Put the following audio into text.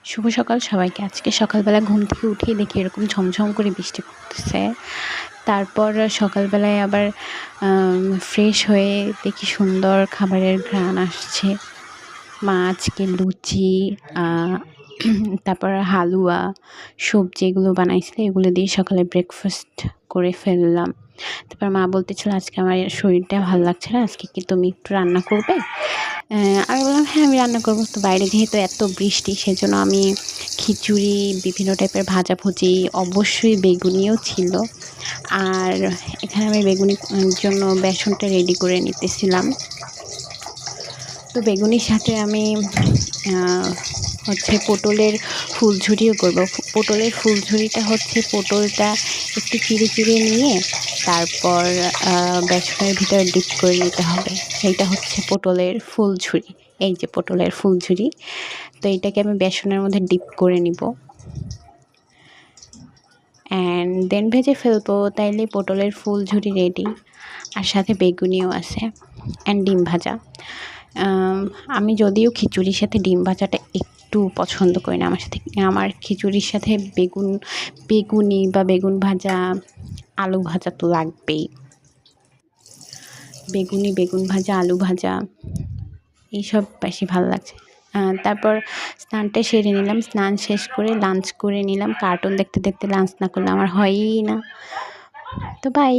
শুভ সকাল সবাইকে। আজকে সকালবেলা ঘুম থেকে উঠেই দেখি এরকম ঝমঝম করে বৃষ্টি পড়তেছে। তারপর সকালবেলায় আবার ফ্রেশ হয়ে দেখি সুন্দর খাবারের ঘ্রাণ আসছে। মা আজকে লুচি তারপর হালুয়া, সবজি এগুলো বানাইছিল, এগুলো দিয়ে সকালে ব্রেকফাস্ট করে ফেললাম। তারপর মা বলতেছিল আজকে আমার শরীরটা ভালো লাগছে না, আজকে কি তুমি একটু রান্না করবে? আমি বললাম হ্যাঁ আমি রান্না করবো। তো বাইরে যেহেতু এত বৃষ্টি সেজন্য আমি খিচুড়ি, বিভিন্ন টাইপের ভাজাভুজি, অবশ্যই বেগুনিও ছিল। আর এখানে আমি বেগুনির জন্য বেসনটা রেডি করে নিতেছিলাম। তো বেগুনির সাথে আমি হচ্ছে পটলের ফুলঝুরিও করব। পটলের ফুলঝুরিটা হচ্ছে পটলটা একটু চিড়ে চিড়ে নিয়ে তারপর বেসনের ভিতরে ডিপ করে নিতে হবে। সেইটা হচ্ছে পটলের ফুলঝুরি। এই যে পটলের ফুলঝুরি। তো এইটাকে আমি বেসনের মধ্যে ডিপ করে নিব অ্যান্ড দেন ভেজে ফেলবো। তাইলে পটলের ফুলঝুরি রেডি। আর সাথে বেগুনিও আছে অ্যান্ড ডিম ভাজা। আমি যদিও খিচুড়ির সাথে ডিম ভাজাটা একটু পছন্দ করি না। আমার খিচুড়ির সাথে বেগুনি বা বেগুন ভাজা, আলু ভাজা তো লাগবেই। বেগুন ভাজা, আলু ভাজা এইসব বেশি ভালো লাগছে। তারপর স্নানটা সেরে নিলাম। স্নান শেষ করে লাঞ্চ করে নিলাম। কার্টুন দেখতে দেখতে লাঞ্চ না করলে আমার হয়ই না। তো বাই।